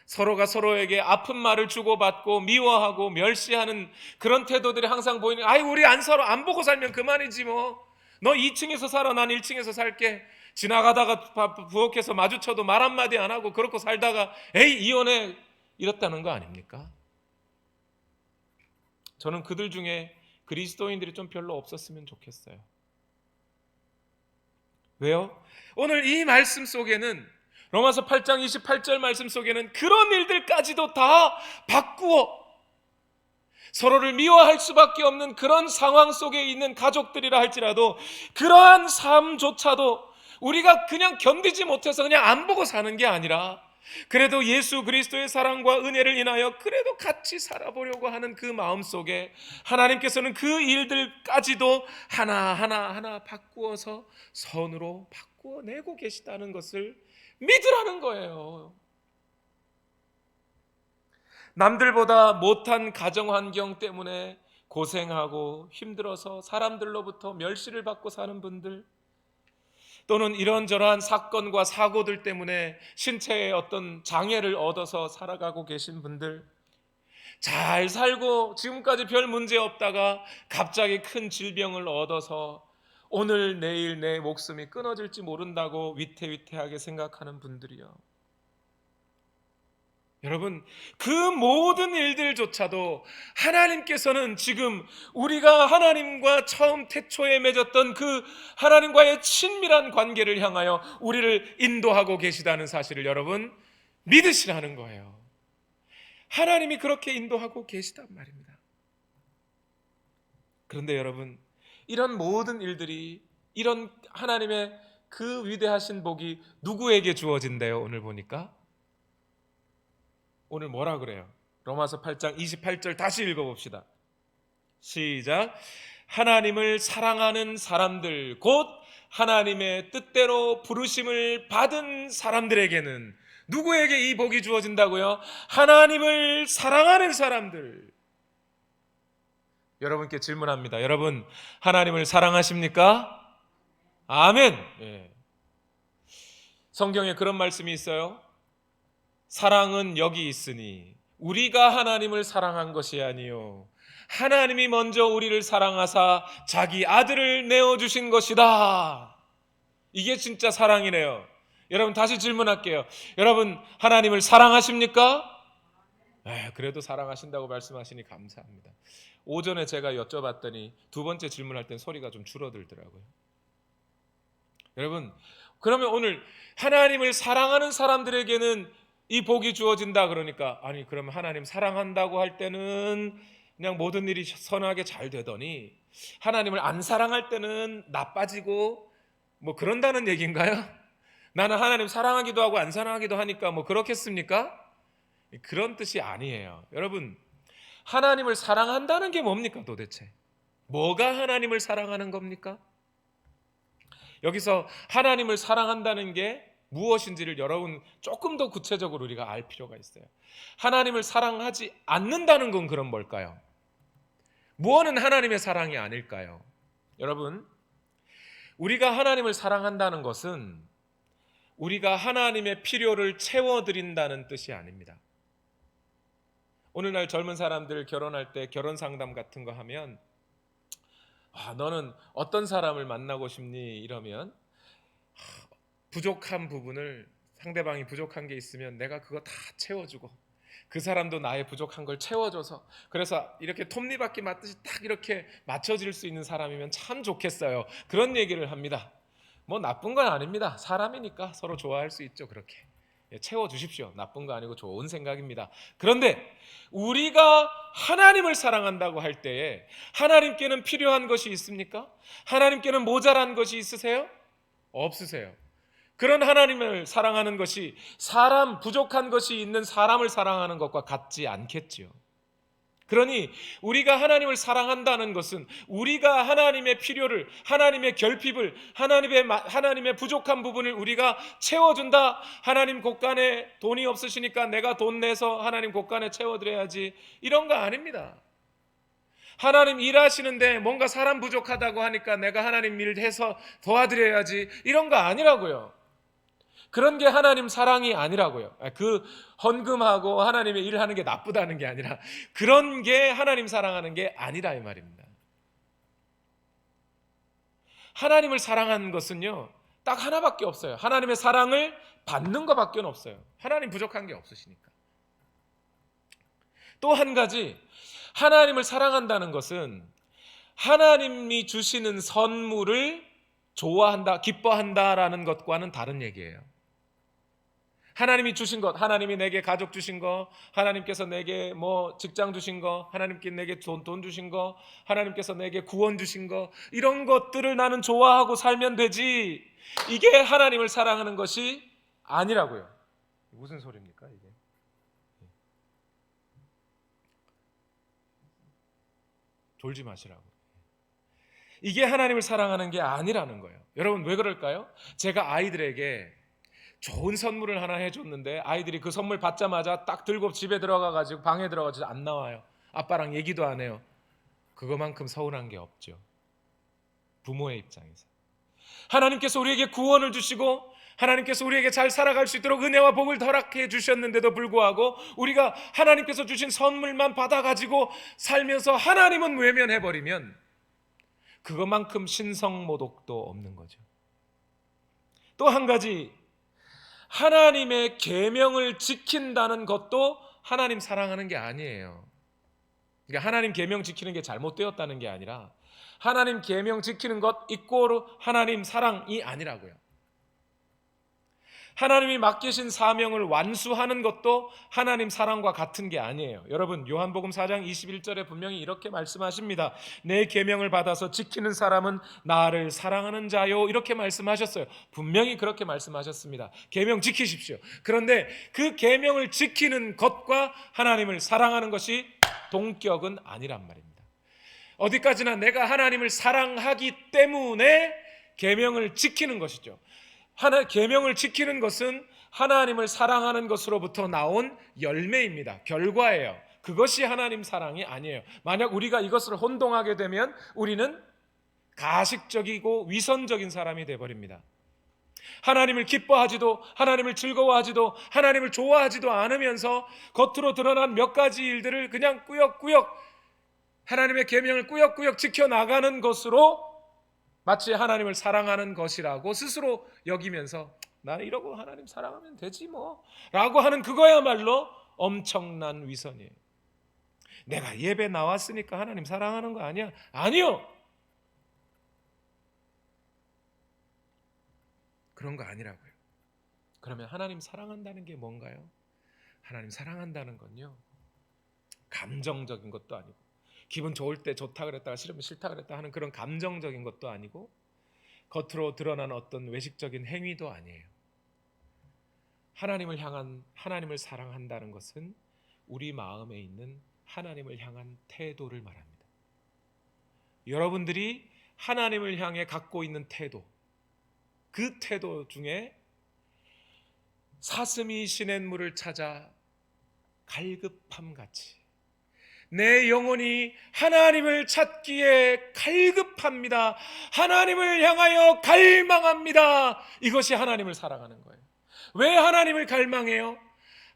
서로가 서로에게 아픈 말을 주고받고 미워하고 멸시하는 그런 태도들이 항상 보이는, 아이 우리 안 보고 살면 그만이지 뭐. 너 2층에서 살아, 난 1층에서 살게. 지나가다가 부엌에서 마주쳐도 말 한마디 안 하고 그렇고 살다가 에이 이혼해, 이렇다는 거 아닙니까? 저는 그들 중에 그리스도인들이 좀 별로 없었으면 좋겠어요. 왜요? 오늘 이 말씀 속에는, 로마서 8장 28절 말씀 속에는 그런 일들까지도 다 바꾸어 서로를 미워할 수밖에 없는 그런 상황 속에 있는 가족들이라 할지라도 그러한 삶조차도 우리가 그냥 견디지 못해서 그냥 안 보고 사는 게 아니라 그래도 예수 그리스도의 사랑과 은혜를 인하여 그래도 같이 살아보려고 하는 그 마음 속에 하나님께서는 그 일들까지도 하나하나 바꾸어서 선으로 바꾸어내고 계시다는 것을 믿으라는 거예요. 남들보다 못한 가정 환경 때문에 고생하고 힘들어서 사람들로부터 멸시를 받고 사는 분들, 또는 이런저러한 사건과 사고들 때문에 신체에 어떤 장애를 얻어서 살아가고 계신 분들, 잘 살고 지금까지 별 문제 없다가 갑자기 큰 질병을 얻어서 오늘 내일 내 목숨이 끊어질지 모른다고 위태위태하게 생각하는 분들이요. 여러분, 그 모든 일들조차도 하나님께서는 지금 우리가 하나님과 처음 태초에 맺었던 그 하나님과의 친밀한 관계를 향하여 우리를 인도하고 계시다는 사실을 여러분 믿으시라는 거예요. 하나님이 그렇게 인도하고 계시단 말입니다. 그런데 여러분, 이런 모든 일들이, 이런 하나님의 그 위대하신 복이 누구에게 주어진대요? 오늘 보니까 오늘 뭐라 그래요? 로마서 8장 28절 다시 읽어봅시다. 시작. 하나님을 사랑하는 사람들, 곧 하나님의 뜻대로 부르심을 받은 사람들에게는, 누구에게 이 복이 주어진다고요? 하나님을 사랑하는 사람들. 여러분께 질문합니다. 여러분, 하나님을 사랑하십니까? 아멘. 예. 성경에 그런 말씀이 있어요. 사랑은 여기 있으니 우리가 하나님을 사랑한 것이 아니요 하나님이 먼저 우리를 사랑하사 자기 아들을 내어주신 것이다. 이게 진짜 사랑이네요. 여러분, 다시 질문할게요. 여러분, 하나님을 사랑하십니까? 그래도 사랑하신다고 말씀하시니 감사합니다. 오전에 제가 여쭤봤더니 두 번째 질문할 땐 소리가 좀 줄어들더라고요. 여러분, 그러면 오늘 하나님을 사랑하는 사람들에게는 이 복이 주어진다 그러니까, 아니 그러면 하나님 사랑한다고 할 때는 그냥 모든 일이 선하게 잘 되더니 하나님을 안 사랑할 때는 나빠지고 뭐 그런다는 얘기인가요? 나는 하나님 사랑하기도 하고 안 사랑하기도 하니까 뭐 그렇겠습니까? 그런 뜻이 아니에요. 여러분, 하나님을 사랑한다는 게 뭡니까 도대체? 뭐가 하나님을 사랑하는 겁니까? 여기서 하나님을 사랑한다는 게 무엇인지를 여러분 조금 더 구체적으로 우리가 알 필요가 있어요. 하나님을 사랑하지 않는다는 건 그럼 뭘까요? 무엇은 하나님의 사랑이 아닐까요? 여러분, 우리가 하나님을 사랑한다는 것은 우리가 하나님의 필요를 채워드린다는 뜻이 아닙니다. 오늘날 젊은 사람들 결혼할 때 결혼 상담 같은 거 하면 너는 어떤 사람을 만나고 싶니? 이러면 부족한 부분을, 상대방이 부족한 게 있으면 내가 그거 다 채워주고 그 사람도 나의 부족한 걸 채워줘서, 그래서 이렇게 톱니바퀴 맞듯이 딱 이렇게 맞춰질 수 있는 사람이면 참 좋겠어요. 그런 얘기를 합니다. 뭐 나쁜 건 아닙니다. 사람이니까 서로 좋아할 수 있죠. 그렇게 채워주십시오. 나쁜 거 아니고 좋은 생각입니다. 그런데 우리가 하나님을 사랑한다고 할 때에 하나님께는 필요한 것이 있습니까? 하나님께는 모자란 것이 있으세요? 없으세요. 그런 하나님을 사랑하는 것이 사람, 부족한 것이 있는 사람을 사랑하는 것과 같지 않겠지요. 그러니 우리가 하나님을 사랑한다는 것은 우리가 하나님의 필요를, 하나님의 결핍을, 하나님의 부족한 부분을 우리가 채워준다. 하나님 곳간에 돈이 없으시니까 내가 돈 내서 하나님 곳간에 채워드려야지, 이런 거 아닙니다. 하나님 일하시는데 뭔가 사람 부족하다고 하니까 내가 하나님 일 해서 도와드려야지, 이런 거 아니라고요. 그런 게 하나님 사랑이 아니라고요. 그 헌금하고 하나님의 일을 하는 게 나쁘다는 게 아니라 그런 게 하나님 사랑하는 게 아니라 이 말입니다. 하나님을 사랑하는 것은요, 딱 하나밖에 없어요. 하나님의 사랑을 받는 것밖에 없어요. 하나님 부족한 게 없으시니까. 또 한 가지, 하나님을 사랑한다는 것은 하나님이 주시는 선물을 좋아한다, 기뻐한다라는 것과는 다른 얘기예요. 하나님이 주신 것, 하나님이 내게 가족 주신 거, 하나님께서 내게 뭐 직장 주신 거, 하나님께 내게 돈 주신 거, 하나님께서 내게 구원 주신 거, 이런 것들을 나는 좋아하고 살면 되지, 이게 하나님을 사랑하는 것이 아니라고요. 무슨 소리입니까 이게? 졸지 마시라고. 이게 하나님을 사랑하는 게 아니라는 거예요. 여러분 왜 그럴까요? 제가 아이들에게 좋은 선물을 하나 해줬는데 아이들이 그 선물 받자마자 딱 들고 집에 들어가가지고 방에 들어가서 안 나와요. 아빠랑 얘기도 안 해요. 그거만큼 서운한 게 없죠. 부모의 입장에서. 하나님께서 우리에게 구원을 주시고 하나님께서 우리에게 잘 살아갈 수 있도록 은혜와 복을 허락해 주셨는데도 불구하고 우리가 하나님께서 주신 선물만 받아가지고 살면서 하나님은 외면해버리면 그것만큼 신성모독도 없는 거죠. 또 한 가지, 하나님의 계명을 지킨다는 것도 하나님 사랑하는 게 아니에요. 그러니까 하나님 계명 지키는 게 잘못되었다는 게 아니라 하나님 계명 지키는 것 이꼬르 하나님 사랑이 아니라고요. 하나님이 맡기신 사명을 완수하는 것도 하나님 사랑과 같은 게 아니에요. 여러분 요한복음 4장 21절에 분명히 이렇게 말씀하십니다. 내 계명을 받아서 지키는 사람은 나를 사랑하는 자요, 이렇게 말씀하셨어요. 분명히 그렇게 말씀하셨습니다. 계명 지키십시오. 그런데 그 계명을 지키는 것과 하나님을 사랑하는 것이 동격은 아니란 말입니다. 어디까지나 내가 하나님을 사랑하기 때문에 계명을 지키는 것이죠. 계명을 지키는 것은 하나님을 사랑하는 것으로부터 나온 열매입니다. 결과예요. 그것이 하나님 사랑이 아니에요. 만약 우리가 이것을 혼동하게 되면 우리는 가식적이고 위선적인 사람이 되어버립니다. 하나님을 기뻐하지도 하나님을 즐거워하지도 하나님을 좋아하지도 않으면서 겉으로 드러난 몇 가지 일들을 그냥 꾸역꾸역 하나님의 계명을 꾸역꾸역 지켜나가는 것으로 마치 하나님을 사랑하는 것이라고 스스로 여기면서 나는 이러고 하나님 사랑하면 되지 뭐 라고 하는 그거야말로 엄청난 위선이에요. 내가 예배 나왔으니까 하나님 사랑하는 거 아니야? 아니요, 그런 거 아니라고요. 그러면 하나님 사랑한다는 게 뭔가요? 하나님 사랑한다는 건요, 감정적인 것도 아니고 기분 좋을 때 좋다 그랬다가 싫으면 싫다 그랬다 하는 그런 감정적인 것도 아니고 겉으로 드러나는 어떤 외식적인 행위도 아니에요. 하나님을 사랑한다는 것은 우리 마음에 있는 하나님을 향한 태도를 말합니다. 여러분들이 하나님을 향해 갖고 있는 태도, 그 태도 중에 사슴이 시냇물을 찾아 갈급함같이 내 영혼이 하나님을 찾기에 갈급합니다. 하나님을 향하여 갈망합니다. 이것이 하나님을 사랑하는 거예요. 왜 하나님을 갈망해요?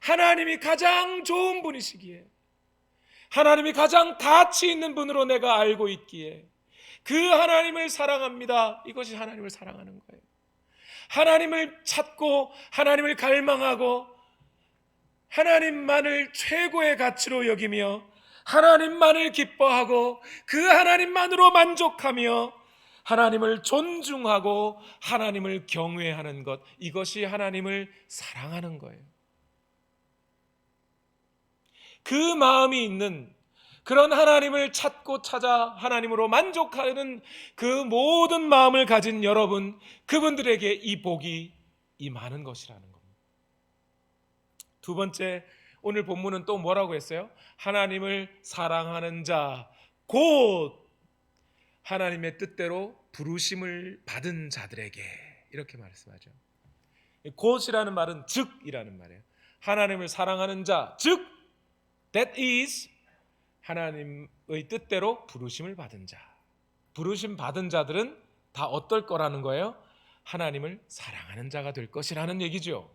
하나님이 가장 좋은 분이시기에, 하나님이 가장 가치 있는 분으로 내가 알고 있기에 그 하나님을 사랑합니다. 이것이 하나님을 사랑하는 거예요. 하나님을 찾고 하나님을 갈망하고 하나님만을 최고의 가치로 여기며 하나님만을 기뻐하고 그 하나님만으로 만족하며 하나님을 존중하고 하나님을 경외하는 것, 이것이 하나님을 사랑하는 거예요. 그 마음이 있는, 그런 하나님을 찾고 찾아 하나님으로 만족하는 그 모든 마음을 가진 여러분, 그분들에게 이 복이 임하는 것이라는 겁니다. 두 번째, 오늘 본문은 또 뭐라고 했어요? 하나님을 사랑하는 자, 곧 하나님의 뜻대로 부르심을 받은 자들에게, 이렇게 말씀하죠. 곧이라는 말은 즉이라는 말이에요. 하나님을 사랑하는 자, 즉 that is 하나님의 뜻대로 부르심을 받은 자. 부르심 받은 자들은 다 어떨 거라는 거예요? 하나님을 사랑하는 자가 될 것이라는 얘기죠.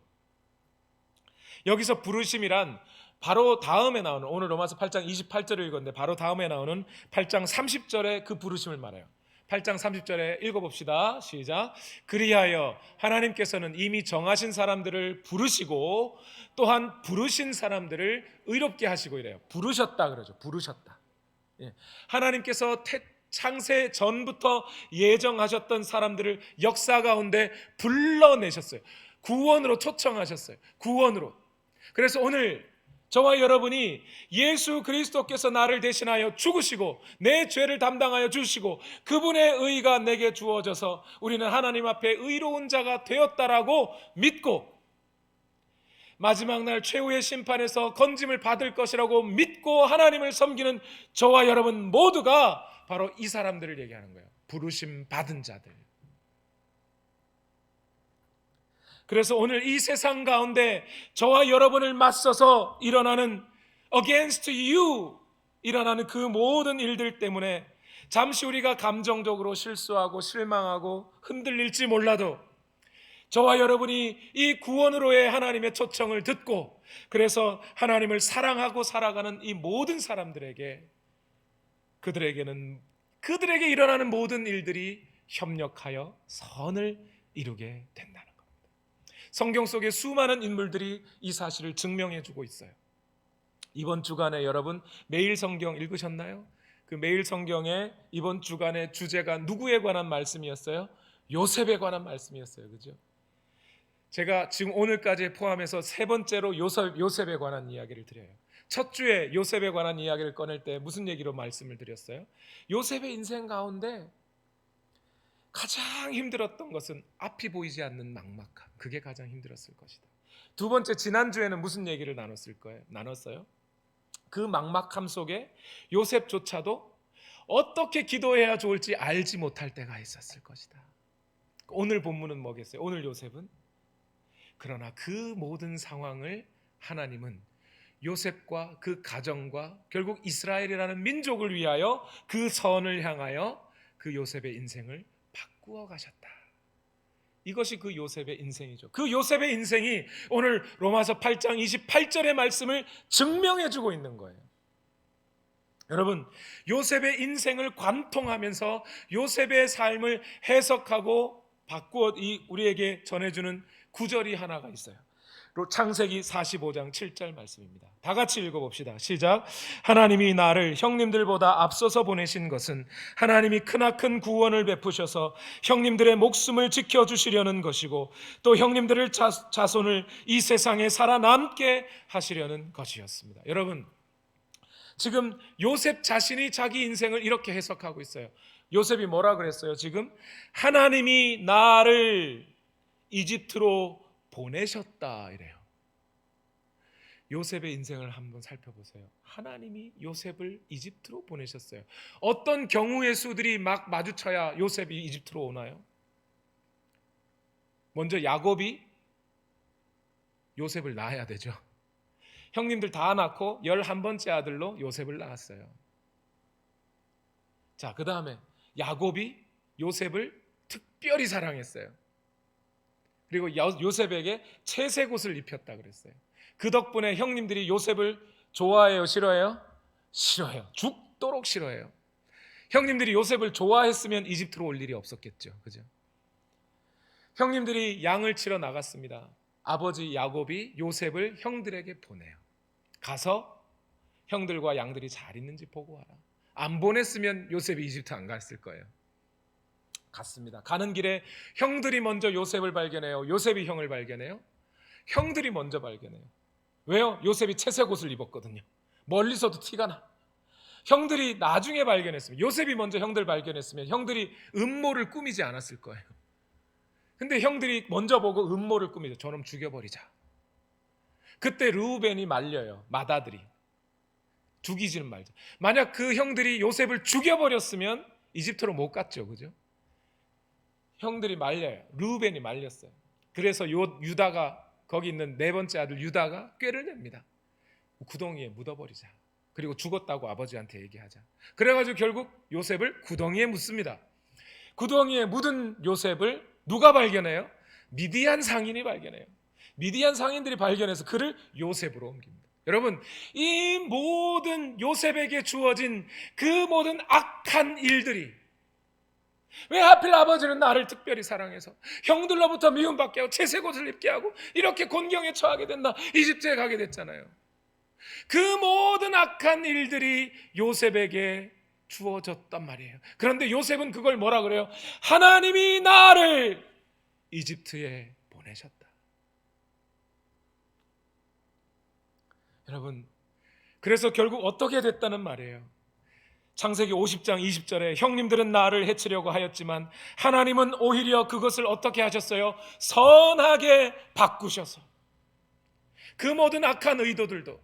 여기서 부르심이란 바로 다음에 나오는, 오늘 로마서 8장 28절을 읽었는데 바로 다음에 나오는 8장 30절에 그 부르심을 말해요. 8장 30절에 읽어봅시다. 시작. 그리하여 하나님께서는 이미 정하신 사람들을 부르시고 또한 부르신 사람들을 의롭게 하시고, 이래요. 부르셨다 그러죠. 부르셨다. 하나님께서 창세 전부터 예정하셨던 사람들을 역사 가운데 불러내셨어요. 구원으로 초청하셨어요. 구원으로. 그래서 오늘 저와 여러분이 예수 그리스도께서 나를 대신하여 죽으시고 내 죄를 담당하여 주시고 그분의 의가 내게 주어져서 우리는 하나님 앞에 의로운 자가 되었다라고 믿고 마지막 날 최후의 심판에서 건짐을 받을 것이라고 믿고 하나님을 섬기는 저와 여러분 모두가 바로 이 사람들을 얘기하는 거예요. 부르심 받은 자들. 그래서 오늘 이 세상 가운데 저와 여러분을 맞서서 일어나는 against you 일어나는 그 모든 일들 때문에 잠시 우리가 감정적으로 실수하고 실망하고 흔들릴지 몰라도 저와 여러분이 이 구원으로의 하나님의 초청을 듣고 그래서 하나님을 사랑하고 살아가는 이 모든 사람들에게 그들에게 일어나는 모든 일들이 협력하여 선을 이루게 된다는 겁니다. 성경 속에 수많은 인물들이 이 사실을 증명해 주고 있어요. 이번 주간에 여러분 매일 성경 읽으셨나요? 그 매일 성경의 이번 주간의 주제가 누구에 관한 말씀이었어요? 요셉에 관한 말씀이었어요. 그죠? 제가 지금 오늘까지 포함해서 세 번째로 요셉에 관한 이야기를 드려요. 첫 주에 요셉에 관한 이야기를 꺼낼 때 무슨 얘기로 말씀을 드렸어요? 요셉의 인생 가운데 가장 힘들었던 것은 앞이 보이지 않는 막막함. 그게 가장 힘들었을 것이다. 두 번째, 지난주에는 무슨 얘기를 나눴어요? 그 막막함 속에 요셉조차도 어떻게 기도해야 좋을지 알지 못할 때가 있었을 것이다. 오늘 본문은 뭐겠어요? 오늘 요셉은 그러나 그 모든 상황을 하나님은 요셉과 그 가정과 결국 이스라엘이라는 민족을 위하여 그 선을 향하여 그 요셉의 인생을 바꾸어 가셨다. 이것이 그 요셉의 인생이죠. 그 요셉의 인생이 오늘 로마서 8장 28절의 말씀을 증명해 주고 있는 거예요. 여러분, 요셉의 인생을 관통하면서 요셉의 삶을 해석하고 바꾸어 우리에게 전해주는 구절이 하나가 있어요. 창세기 45장 7절 말씀입니다. 다 같이 읽어봅시다. 시작. 하나님이 나를 형님들보다 앞서서 보내신 것은 하나님이 크나큰 구원을 베푸셔서 형님들의 목숨을 지켜주시려는 것이고 또 형님들의 자손을 이 세상에 살아남게 하시려는 것이었습니다. 여러분, 지금 요셉 자신이 자기 인생을 이렇게 해석하고 있어요. 요셉이 뭐라 그랬어요? 지금 하나님이 나를 이집트로 보내셨다 이래요. 요셉의 인생을 한번 살펴보세요. 하나님이 요셉을 이집트로 보내셨어요. 어떤 경우의 수들이 막 마주쳐야 요셉이 이집트로 오나요? 먼저 야곱이 요셉을 낳아야 되죠. 형님들 다 낳고 11번째 아들로 요셉을 낳았어요. 자, 그 다음에 야곱이 요셉을 특별히 사랑했어요. 그리고 요셉에게 채색옷을 입혔다 그랬어요. 그 덕분에 형님들이 요셉을 좋아해요, 싫어해요? 싫어해요. 죽도록 싫어해요. 형님들이 요셉을 좋아했으면 이집트로 올 일이 없었겠죠. 그죠? 형님들이 양을 치러 나갔습니다. 아버지 야곱이 요셉을 형들에게 보내요. 가서 형들과 양들이 잘 있는지 보고 와라. 안 보냈으면 요셉이 이집트 안 갔을 거예요. 갔습니다. 가는 길에 형들이 먼저 요셉을 발견해요? 요셉이 형을 발견해요? 형들이 먼저 발견해요. 왜요? 요셉이 채색 옷을 입었거든요. 멀리서도 티가 나. 형들이 나중에 발견했으면, 요셉이 먼저 형들 발견했으면 형들이 음모를 꾸미지 않았을 거예요. 근데 형들이 먼저 보고 음모를 꾸미죠. 저놈 죽여버리자. 그때 르우벤이 말려요. 맏아들이 죽이지는 말자. 만약 그 형들이 요셉을 죽여버렸으면 이집트로 못 갔죠. 그죠? 형들이 말려요. 르우벤이 말렸어요. 그래서 유다가, 거기 있는 네 번째 아들 유다가 꾀를 냅니다. 구덩이에 묻어버리자. 그리고 죽었다고 아버지한테 얘기하자. 그래가지고 결국 요셉을 구덩이에 묻습니다. 구덩이에 묻은 요셉을 누가 발견해요? 미디안 상인이 발견해요. 미디안 상인들이 발견해서 그를 요셉으로 옮깁니다. 여러분, 이 모든 요셉에게 주어진 그 모든 악한 일들이, 왜 하필 아버지는 나를 특별히 사랑해서 형들로부터 미움받게 하고 채색옷을 입게 하고 이렇게 곤경에 처하게 된다, 이집트에 가게 됐잖아요. 그 모든 악한 일들이 요셉에게 주어졌단 말이에요. 그런데 요셉은 그걸 뭐라 그래요? 하나님이 나를 이집트에 보내셨다. 여러분, 그래서 결국 어떻게 됐다는 말이에요. 창세기 50장 20절에 형님들은 나를 해치려고 하였지만 하나님은 오히려 그것을 어떻게 하셨어요? 선하게 바꾸셔서, 그 모든 악한 의도들도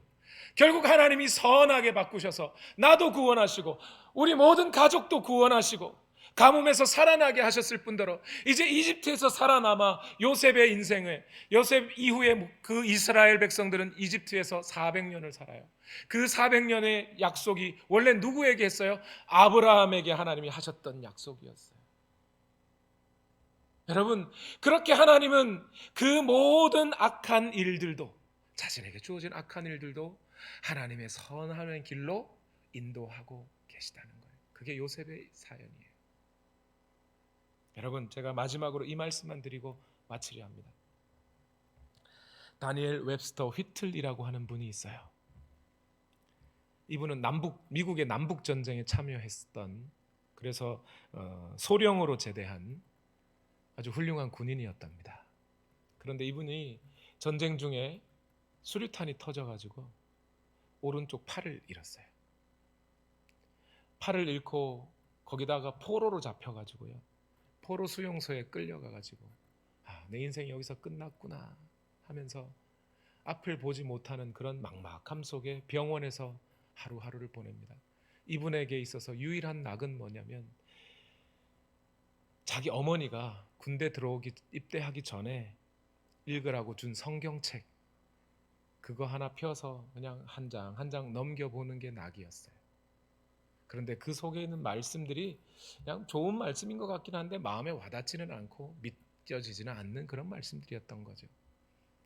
결국 하나님이 선하게 바꾸셔서 나도 구원하시고 우리 모든 가족도 구원하시고 가뭄에서 살아나게 하셨을 뿐더러 이제 이집트에서 살아남아 요셉의 인생을, 요셉 이후에 그 이스라엘 백성들은 이집트에서 400년을 살아요. 그 400년의 약속이 원래 누구에게 했어요? 아브라함에게 하나님이 하셨던 약속이었어요. 여러분, 그렇게 하나님은 그 모든 악한 일들도, 자신에게 주어진 악한 일들도 하나님의 선한 길로 인도하고 계시다는 거예요. 그게 요셉의 사연이에요. 여러분, 제가 마지막으로 이 말씀만 드리고 마치려 합니다. 다니엘 웹스터 휘틀리라고 하는 분이 있어요. 이분은 미국의 남북 전쟁에 참여했던, 그래서 소령으로 제대한 아주 훌륭한 군인이었답니다. 그런데 이분이 전쟁 중에 수류탄이 터져가지고 오른쪽 팔을 잃었어요. 팔을 잃고 거기다가 포로로 잡혀가지고요, 포로 수용소에 끌려가가지고 내 인생이 여기서 끝났구나 하면서 앞을 보지 못하는 그런 막막함 속에 병원에서 하루하루를 보냅니다. 이분에게 있어서 유일한 낙은 뭐냐면, 자기 어머니가 군대 입대하기 전에 읽으라고 준 성경책, 그거 하나 펴서 그냥 한 장 한 장 넘겨보는 게 낙이었어요. 그런데 그 속에 있는 말씀들이 그냥 좋은 말씀인 것 같긴 한데 마음에 와닿지는 않고 믿겨지지는 않는 그런 말씀들이었던 거죠.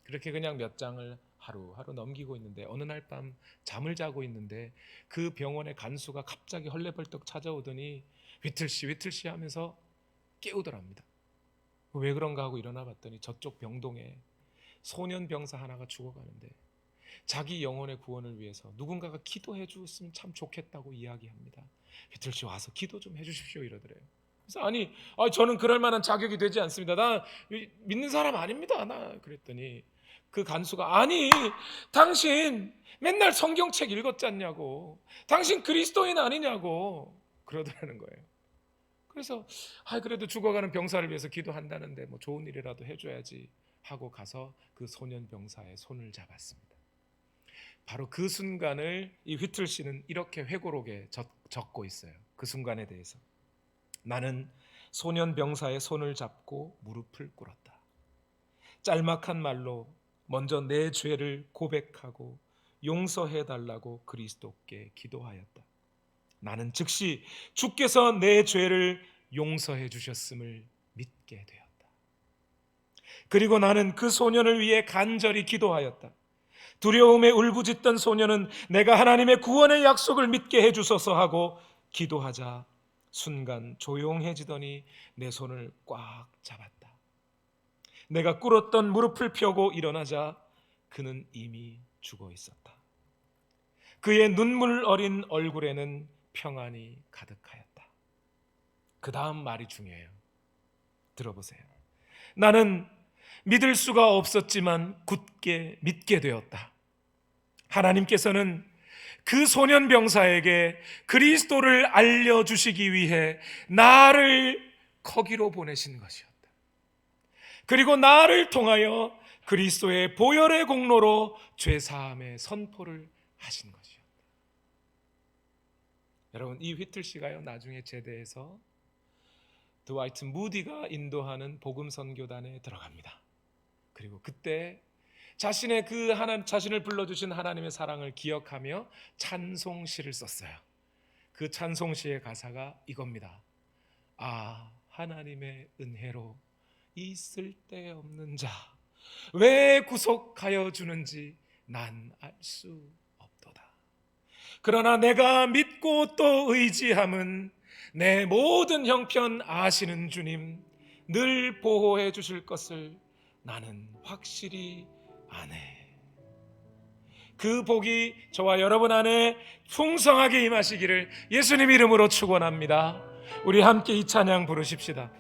그렇게 그냥 몇 장을 하루하루 넘기고 있는데 어느 날 밤 잠을 자고 있는데 그 병원의 간수가 갑자기 헐레벌떡 찾아오더니 위틀씨 하면서 깨우더랍니다. 왜 그런가 하고 일어나 봤더니 저쪽 병동에 소년 병사 하나가 죽어가는데 자기 영혼의 구원을 위해서 누군가가 기도해 주었으면 참 좋겠다고 이야기합니다. 휘틀씨 와서 기도 좀 해주십시오 이러더래요. 그래서 저는 그럴 만한 자격이 되지 않습니다. 나 믿는 사람 아닙니다. 나 그랬더니 그 간수가, 아니 당신 맨날 성경책 읽었잖냐고, 당신 그리스도인 아니냐고 그러더라는 거예요. 그래서 그래도 죽어가는 병사를 위해서 기도한다는데 뭐 좋은 일이라도 해줘야지 하고 가서 그 소년 병사의 손을 잡았습니다. 바로 그 순간을 이 휘틀 씨는 이렇게 회고록에 적고 있어요. 그 순간에 대해서, 나는 소년 병사의 손을 잡고 무릎을 꿇었다. 짤막한 말로 먼저 내 죄를 고백하고 용서해달라고 그리스도께 기도하였다. 나는 즉시 주께서 내 죄를 용서해 주셨음을 믿게 되었다. 그리고 나는 그 소년을 위해 간절히 기도하였다. 두려움에 울부짖던 소년은 내가 하나님의 구원의 약속을 믿게 해주소서 하고 기도하자 순간 조용해지더니 내 손을 꽉 잡았다. 내가 꿇었던 무릎을 펴고 일어나자 그는 이미 죽어 있었다. 그의 눈물 어린 얼굴에는 평안이 가득하였다. 그 다음 말이 중요해요. 들어보세요. 나는 믿을 수가 없었지만 굳게 믿게 되었다. 하나님께서는 그 소년 병사에게 그리스도를 알려주시기 위해 나를 거기로 보내신 것이었다. 그리고 나를 통하여 그리스도의 보혈의 공로로 죄사함의 선포를 하신 것이었다. 여러분, 이 휘틀 씨가요, 나중에 제대해서 드와이트 무디가 인도하는 복음 선교단에 들어갑니다. 그리고 그때 자신의 자신을 불러주신 하나님의 사랑을 기억하며 찬송시를 썼어요. 그 찬송시의 가사가 이겁니다. 하나님의 은혜로 있을 데 없는 자 왜 구속하여 주는지 난 알 수 없도다. 그러나 내가 믿고 또 의지함은 내 모든 형편 아시는 주님 늘 보호해 주실 것을 나는 확실히 아네. 그 복이 저와 여러분 안에 풍성하게 임하시기를 예수님 이름으로 축원합니다. 우리 함께 이 찬양 부르십시다.